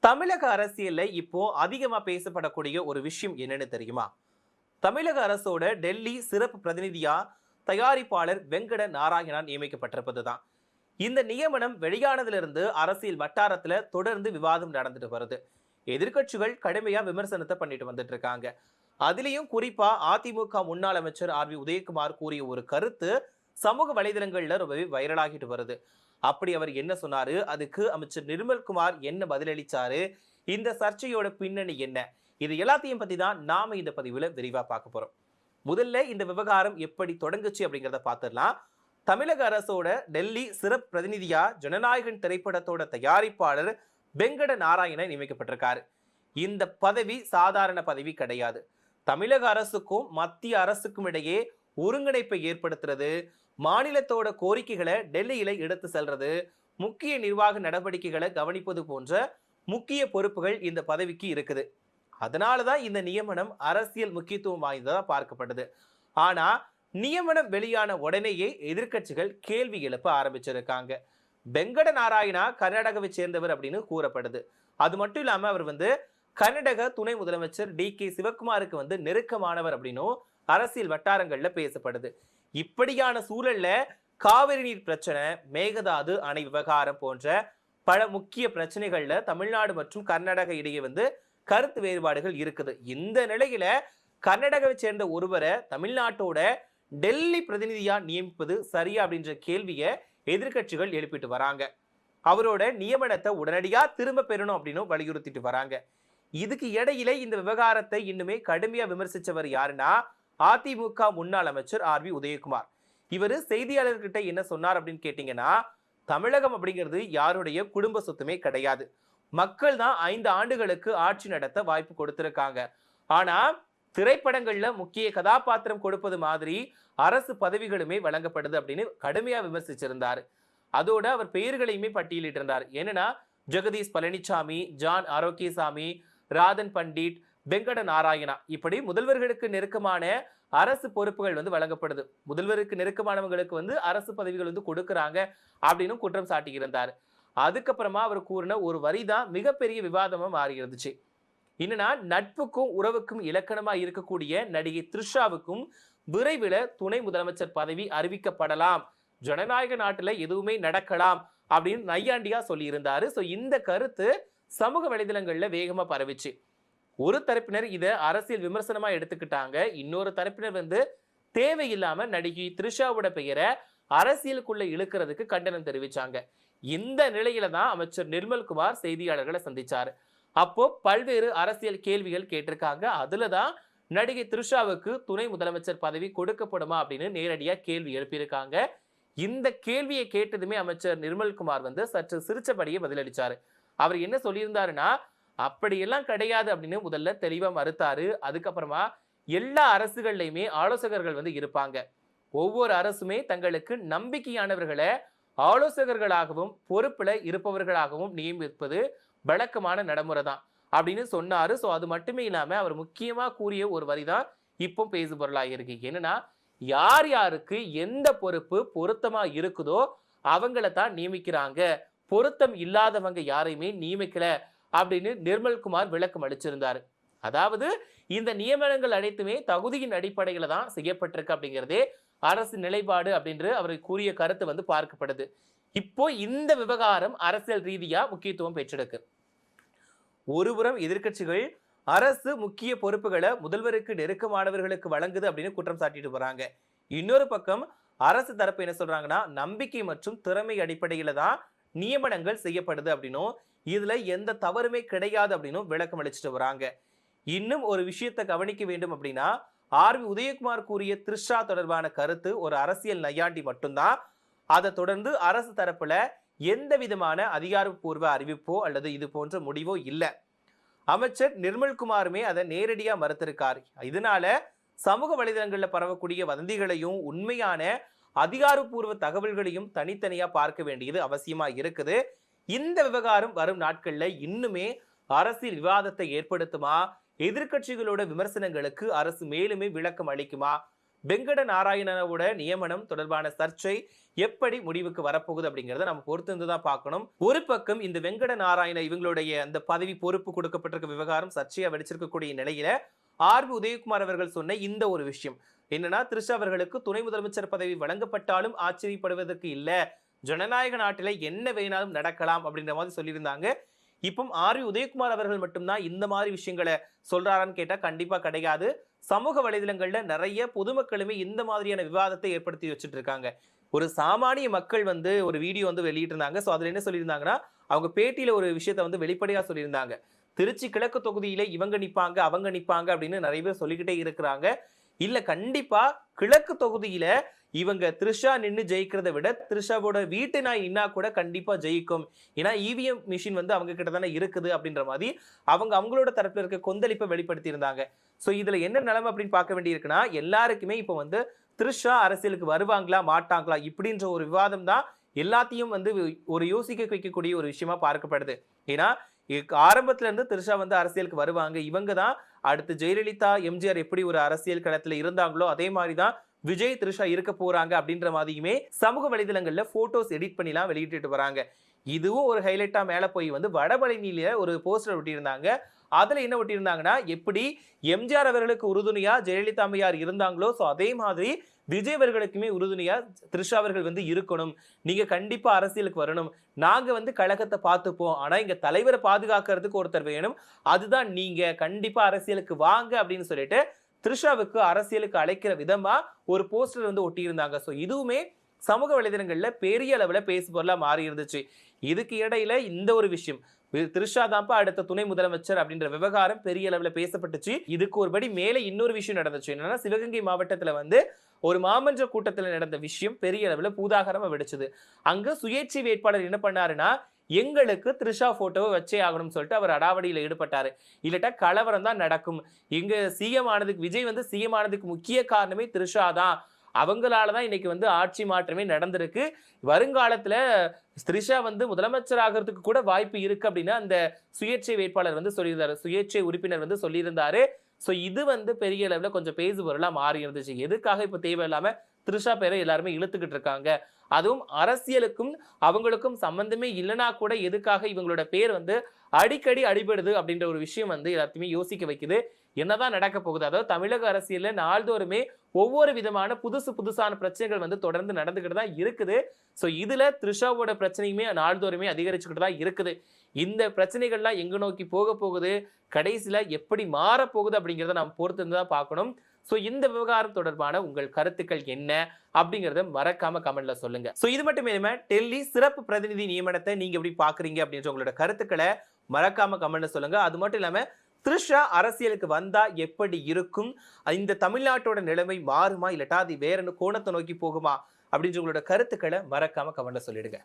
தமிழக அரசியல்ல இப்போ அதிகமா பேசப்படக்கூடிய ஒரு விஷயம் என்னன்னு தெரியுமா? தமிழக அரசோட டெல்லி சிறப்பு பிரதிநிதியா தயாரிப்பாளர் வெங்கட நாராயணன் நியமிக்கப்பட்டிருப்பதுதான். இந்த நியமனம் வெளியானதிலிருந்து அரசியல் வட்டாரத்துல தொடர்ந்து விவாதம் நடந்துட்டு வருது. எதிர்க்கட்சிகள் கடுமையா விமர்சனத்தை பண்ணிட்டு வந்துட்டு இருக்காங்க. அதுலயும் குறிப்பா அதிமுக முன்னாள் அமைச்சர் உதயகுமார் கூறிய ஒரு கருத்து சமூக வலைதளங்கள்ல ரொம்பவே வைரலாகிட்டு வருது. அப்படி அவர் என்ன சொன்னாரு, அதுக்கு அமைச்சர் நிர்மல்குமார் என்ன பதிலளிச்சாரு, இந்த சர்ச்சையோட பின்னணி என்ன, இது எல்லாத்தையும் பத்தி தான் நாம இந்த பதிவுல விரிவா பார்க்க போறோம். முதல்ல இந்த விவகாரம் எப்படி தொடங்குச்சு அப்படிங்கிறத பார்த்துடலாம். தமிழக அரசோட டெல்லி சிறப்பு பிரதிநிதியா ஜனநாயகன் திரைப்படத்தோட தயாரிப்பாளர் வெங்கட நாராயணன் நியமிக்கப்பட்டிருக்காரு. இந்த பதவி சாதாரண பதவி கிடையாது. தமிழக அரசுக்கும் மத்திய அரசுக்கும் இடையே ஒருங்கிணைப்பை ஏற்படுத்துறது, மாநிலத்தோட கோரிக்கைகளை டெல்லியில எடுத்து செல்றது, முக்கிய நிர்வாக நடவடிக்கைகளை கவனிப்பது போன்ற முக்கிய பொறுப்புகள் இந்த பதவிக்கு இருக்குது. அதனாலதான் இந்த நியமனம் அரசியல் முக்கியத்துவம் வாய்ந்ததா பார்க்கப்படுது. ஆனா நியமனம் வெளியான உடனேயே எதிர்க்கட்சிகள் கேள்வி எழுப்ப ஆரம்பிச்சிருக்காங்க. வெங்கட நாராயணா கர்நாடகாவை சேர்ந்தவர் அப்படின்னு கூறப்படுது. அது மட்டும் இல்லாம அவர் கர்நாடக துணை முதலமைச்சர் டி.கே. சிவகுமாருக்கு நெருக்கமானவர் அப்படின்னும் அரசியல் வட்டாரங்கள்ல பேசப்படுது. இப்படியான சூழல்ல காவிரி நீர் பிரச்சனை, மேகதாது அணை விவகாரம் போன்ற பல முக்கிய பிரச்சனைகள்ல தமிழ்நாடு மற்றும் கர்நாடகா இடையே கருத்து வேறுபாடுகள் இருக்குது. இந்த நிலையில கர்நாடகாவை சேர்ந்த ஒருவரை தமிழ்நாட்டோட டெல்லி பிரதிநிதியா நியமிப்பது சரியா அப்படின்ற கேள்வியை எதிர்க்கட்சிகள் எழுப்பிட்டு வராங்க. அவரோட நியமனத்தை உடனடியா திரும்ப பெறணும் அப்படின்னு வலியுறுத்திட்டு வராங்க. இதுக்கு இடையில இந்த விவகாரத்தை இன்னுமே கடுமையா விமர்சிச்சவர் யாருன்னா அதிமுக முன்னாள் அமைச்சர் உதயகுமார். இவர் செய்தியாளர்கிட்ட என்ன சொன்னார் அப்படின்னு கேட்டீங்கன்னா, தமிழகம் அப்படிங்கிறது யாருடைய குடும்ப சொத்துமே கிடையாது. மக்கள் தான் 5 ஆண்டுகளுக்கு ஆட்சி நடத்த வாய்ப்பு கொடுத்திருக்காங்க. ஆனா திரைப்படங்கள்ல முக்கிய கதாபாத்திரம் கொடுப்பது மாதிரி அரசு பதவிகளுமே வழங்கப்படுது அப்படின்னு கடுமையா விமர்சிச்சிருந்தாரு. அதோட அவர் பெயர்களையுமே பட்டியலிட்டு இருந்தார். என்னன்னா ஜெகதீஷ் பழனிசாமி, ஜான் ஆரோக்கியசாமி, ராதன் பண்டிட், வெங்கட நாராயணா, இப்படி முதல்வர்களுக்கு நெருக்கமான அரசு பொறுப்புகள் வழங்கப்படுது. முதல்வருக்கு நெருக்கமானவங்களுக்கு அரசு பதவிகள் கொடுக்கறாங்க அப்படின்னு குற்றம் சாட்டியிருந்தார். அதுக்கப்புறமா அவர் கூறின ஒரு வரிதான் மிகப்பெரிய விவாதமா மாறி இருந்துச்சு. என்னன்னா, நட்புக்கும் உறவுக்கும் இலக்கணமா இருக்கக்கூடிய நடிகை த்ரிஷாவுக்கும் விரைவில் துணை முதலமைச்சர் பதவி அறிவிக்கப்படலாம், ஜனநாயக நாட்டுல எதுவுமே நடக்கலாம் அப்படின்னு நையாண்டியா சொல்லி இருந்தாரு. இந்த கருத்து சமூக வலைதளங்கள்ல வேகமா பரவிச்சு. ஒரு தரப்பினர் இதை அரசியல் விமர்சனமா எடுத்துக்கிட்டாங்க. இன்னொரு தரப்பினர் தேவையில்லாம நடிகை த்ரிஷாவோட பெயரை அரசியலுக்குள்ள இழுக்கிறதுக்கு கண்டனம் தெரிவிச்சாங்க. இந்த நிலையில தான் அமைச்சர் நிர்மல்குமார் செய்தியாளர்களை சந்திச்சாரு. அப்போ பல்வேறு அரசியல் கேள்விகள் கேட்டிருக்காங்க. அதுலதான் நடிகை த்ரிஷாவுக்கு துணை முதலமைச்சர் பதவி கொடுக்கப்படுமா அப்படின்னு நேரடியா கேள்வி எழுப்பியிருக்காங்க. இந்த கேள்வியை கேட்டதுமே அமைச்சர் நிர்மல்குமார் சற்று சிரிச்சபடியே பதிலளிச்சாரு. அவர் என்ன சொல்லியிருந்தாருன்னா, அப்படியெல்லாம் கிடையாது அப்படின்னு முதல்ல தெளிவா மறுத்தாரு. அதுக்கப்புறமா எல்லா அரசுகள்லையுமே ஆலோசகர்கள் இருப்பாங்க. ஒவ்வொரு அரசுமே தங்களுக்கு நம்பிக்கையானவர்களை ஆலோசகர்களாகவும் பொறுப்புல இருப்பவர்களாகவும் நியமிப்பது வழக்கமான நடைமுறை தான் அப்படின்னு சொன்னாரு. அது மட்டுமே இல்லாம அவர் முக்கியமா கூறிய ஒரு வரிதான் இப்போ பேசு பொருளாகிருக்கு. என்னன்னா, யார் யாருக்கு எந்த பொறுப்பு பொருத்தமா இருக்குதோ அவங்கள தான் நியமிக்கிறாங்க, பொருத்தம் இல்லாதவங்க யாரையுமே நியமிக்கல அப்படின்னு நிர்மல்குமார் விளக்கம் அளிச்சிருந்தாரு. அதாவது இந்த நியமனங்கள் அனைத்துமே தகுதியின் அடிப்படையில தான் செய்யப்பட்டிருக்கு அப்படிங்கிறதே அரசு நிலைப்பாடு அப்படின்று அவர் கூறிய கருத்து பார்க்கப்படுது. இப்போ இந்த விவகாரம் அரசியல் ரீதியா முக்கியத்துவம் பெற்றிருக்கு. ஒருபுறம் எதிர்க்கட்சிகள் அரசு முக்கிய பொறுப்புகளை முதல்வருக்கு நெருக்கமானவர்களுக்கு வழங்குது அப்படின்னு குற்றம் சாட்டிட்டு வராங்க. இன்னொரு பக்கம் அரசு தரப்பு என்ன சொல்றாங்கன்னா, நம்பிக்கை மற்றும் திறமை அடிப்படையில தான் நியமனங்கள் செய்யப்படுது அப்படின்னும் இதுல எந்த தவறுமே கிடையாது அப்படின்னும் விளக்கம் அளிச்சுட்டு வராங்க. இன்னும் ஒரு விஷயத்தை கவனிக்க வேண்டும் அப்படின்னா, உதயகுமார் கூறிய த்ரிஷா தொடர்பான கருத்து ஒரு அரசியல் நையாண்டி மட்டும்தான். அதை தொடர்ந்து அரசு தரப்புல எந்த விதமான அதிகாரப்பூர்வ அறிவிப்போ அல்லது இது போன்ற முடிவோ இல்லை. அமைச்சர் நிர்மல்குமாருமே அதை நேரடியா மறுத்திருக்காரு. இதனால சமூக வலைதளங்கள்ல பரவக்கூடிய வதந்திகளையும் உண்மையான அதிகாரப்பூர்வ தகவல்களையும் தனித்தனியா பார்க்க வேண்டியது அவசியமா இருக்குது. இந்த விவகாரம் வரும் நாட்கள்ல இன்னுமே அரசியல் விவாதத்தை ஏற்படுத்துமா, எதிர்க்கட்சிகளோட விமர்சனங்களுக்கு அரசு மேலுமே விளக்கம் அளிக்குமா, வெங்கட நாராயணனோட நியமனம் தொடர்பான சர்ச்சை எப்படி முடிவுக்கு வரப்போகுது அப்படிங்கறத நம்ம பொறுத்து இருந்துதான் பார்க்கணும். ஒரு பக்கம் இந்த வெங்கட நாராயண இவங்களுடைய அந்த பதவி பொறுப்பு கொடுக்கப்பட்டிருக்க விவகாரம் சர்ச்சையா வெடிச்சிருக்கக்கூடிய நிலையில ஆர் பி உதயகுமார் அவர்கள் சொன்ன இந்த ஒரு விஷயம் என்னன்னா, த்ரிஷா அவர்களுக்கு துணை முதலமைச்சர் பதவி வழங்கப்பட்டாலும் ஆச்சரியப்படுவதற்கு இல்ல, ஜனநாயக நாட்டில என்ன வேணாலும் நடக்கலாம் அப்படின்ற மாதிரி சொல்லியிருந்தாங்க. இப்போ ஆர் வி உதயகுமார் அவர்கள் மட்டும்தான் இந்த மாதிரி விஷயங்களை சொல்றாரான்னு கேட்டா கண்டிப்பா கிடையாது. சமூக வலைதளங்கள்ல நிறைய பொதுமக்களுமே இந்த மாதிரியான விவாதத்தை ஏற்படுத்தி வச்சுட்டு இருக்காங்க. ஒரு சாமானிய மக்கள் வந்து ஒரு வீடியோ வந்து வெளியிட்டு இருந்தாங்க. சோ அதுல என்ன சொல்லியிருந்தாங்கன்னா, அவங்க பேட்டியில ஒரு விஷயத்த வந்து வெளிப்படையா சொல்லியிருந்தாங்க. திருச்சி கிழக்கு தொகுதியில இவங்க நிப்பாங்க அவங்க நிப்பாங்க அப்படின்னு நிறைய பேர் சொல்லிக்கிட்டே இருக்கிறாங்க. இல்ல, கண்டிப்பா கிழக்கு தொகுதியில இவங்க த்ரிஷா நின்னு ஜெயிக்கிறத விட த்ரிஷாவோட வீட்டு நாய் நின்னா கூட கண்டிப்பா ஜெயிக்கும். ஏன்னா இவிஎம் மிஷின் வந்து அவங்க கிட்ட தானே இருக்குது அப்படின்ற மாதிரி அவங்களோட தரப்புல இருக்க கொந்தளிப்பை வெளிப்படுத்தி இருந்தாங்க. சோ இதுல என்ன நிலைமை அப்படின்னு பார்க்க வேண்டியிருக்குன்னா, எல்லாருக்குமே இப்போ வந்து த்ரிஷா அரசியலுக்கு வருவாங்களா மாட்டாங்களா இப்படின்ற ஒரு விவாதம் தான் எல்லாத்தையும் வந்து ஒரு யோசிக்க வைக்கக்கூடிய ஒரு விஷயமா பார்க்கப்படுது. ஏன்னா ஆரம்பத்துல இருந்து த்ரிஷா வந்து அரசியலுக்கு வருவாங்க, இவங்க தான் அடுத்து ஜெயலலிதா எம்ஜிஆர் எப்படி ஒரு அரசியல் களத்துல இருந்தாங்களோ அதே மாதிரிதான் விஜய் த்ரிஷா இருக்க போறாங்க அப்படின்ற மாதிரியுமே சமூக வலைதளங்கள்ல போட்டோஸ் எடிட் பண்ணிலாம் வெளியிட்டு வராங்க. இதுவும் ஒரு ஹைலைட்டா மேல போய் வந்து வடபழனியில ஒரு போஸ்டர் ஒட்டியிருந்தாங்க. அதுல என்ன ஒட்டியிருந்தாங்கன்னா, எப்படி எம்ஜிஆர் அவர்களுக்கு உறுதுணையா ஜெயலலிதா அம்மையார் இருந்தாங்களோ சோ அதே மாதிரி விஜய் அவர்களுக்குமே உறுதுணையா த்ரிஷா அவர்கள் வந்து இருக்கணும், நீங்க கண்டிப்பா அரசியலுக்கு வரணும், நாங்க வந்து கழகத்தை பார்த்துப்போம், ஆனா இங்க தலைவரை பாதுகாக்கிறதுக்கு ஒருத்தர் வேணும், அதுதான் நீங்க கண்டிப்பா அரசியலுக்கு வாங்க அப்படின்னு சொல்லிட்டு த்ரிஷாவுக்கு அரசியலுக்கு அழைக்கிற விதமா ஒரு போஸ்டர் வந்து ஒட்டி இருந்தாங்க. சோ இதுவுமே சமூக வலைதளங்கள்ல பெரிய அளவுல பேசுபொருளா மாறி இருந்துச்சு. இதுக்கு இடையில இந்த ஒரு விஷயம், த்ரிஷா தான்ப்பா அடுத்த துணை முதலமைச்சர் அப்படின்ற விவகாரம் பெரிய அளவுல பேசப்பட்டுச்சு. இதுக்கு ஒருபடி மேல இன்னொரு விஷயம் நடந்துச்சு. என்னன்னா, சிவகங்கை மாவட்டத்துல வந்து ஒரு மாமன்ற கூட்டத்துல நடந்த விஷயம் பெரிய அளவுல பூதாகரமா வெடிச்சது. அங்க சுயேட்சை வேட்பாளர் என்ன பண்ணாருன்னா, எங்களுக்கு த்ரிஷா போட்டோவை வச்சே ஆகணும்னு சொல்லிட்டு அவர் அடாவடியில ஈடுபட்டாரு. இல்லட்டா கலவரம் தான் நடக்கும், இங்க சிஎம் ஆனதுக்கு விஜய் வந்து சிஎம் ஆனதுக்கு முக்கிய காரணமே த்ரிஷா தான், அவங்களாலதான் இன்னைக்கு வந்து ஆட்சி மாற்றமே நடந்திருக்கு, வருங்காலத்துல த்ரிஷா வந்து முதலமைச்சர் ஆகிறதுக்கு கூட வாய்ப்பு இருக்கு அப்படின்னு அந்த சுயேட்சை வேட்பாளர் வந்து சொல்லியிருந்தாரு, சுயேட்சை உறுப்பினர் வந்து சொல்லியிருந்தாரு. சோ இது வந்து பெரிய அளவுல கொஞ்சம் பேசு பொருளா மாறி இருந்துச்சு. எதுக்காக இப்ப தேவையில்லாம த்ரிஷா பேரை எல்லாருமே இழுத்துக்கிட்டு இருக்காங்க, அதுவும் அரசியலுக்கும் அவங்களுக்கும் சம்பந்தமே இல்லைனா கூட எதுக்காக இவங்களோட பேர் வந்து அடிக்கடி அடிபடுது அப்படின்ற ஒரு விஷயம் வந்து எல்லாத்தையுமே யோசிக்க வைக்குது. என்னதான் நடக்க போகுது, அதாவது தமிழக அரசியல்ல நாள்தோறுமே ஒவ்வொரு விதமான புதுசான பிரச்சனைகள் வந்து தொடர்ந்து நடந்துகிட்டு தான் இருக்குது. சோ இதுல த்ரிஷாவோட பிரச்சனையுமே நாள்தோறுமே அதிகரிச்சுக்கிட்டு தான் இருக்குது. இந்த பிரச்சனைகள்லாம் எங்க நோக்கி போக போகுது, கடைசியில எப்படி மாற போகுது அப்படிங்கிறத நாம் பொறுத்து தான் பார்க்கணும். சோ இந்த விவகாரம் தொடர்பான உங்கள் கருத்துக்கள் என்ன அப்படிங்கறத மறக்காம கமெண்ட்ல சொல்லுங்க. சோ இது மட்டும் இல்லாம டெல்லி சிறப்பு பிரதிநிதி நியமனத்தை நீங்க எப்படி பாக்குறீங்க அப்படின்ற உங்களோட கருத்துக்களை மறக்காம கமெண்ட்ல சொல்லுங்க. அது மட்டும் இல்லாம த்ரிஷா அரசியலுக்கு வந்தா எப்படி இருக்கும், இந்த தமிழ்நாட்டோட நிலைமை மாறுமா இல்லட்டா அது வேற கோணத்தை நோக்கி போகுமா அப்படின்ற உங்களோட கருத்துக்களை மறக்காம கமெண்ட்ல சொல்லிடுங்க.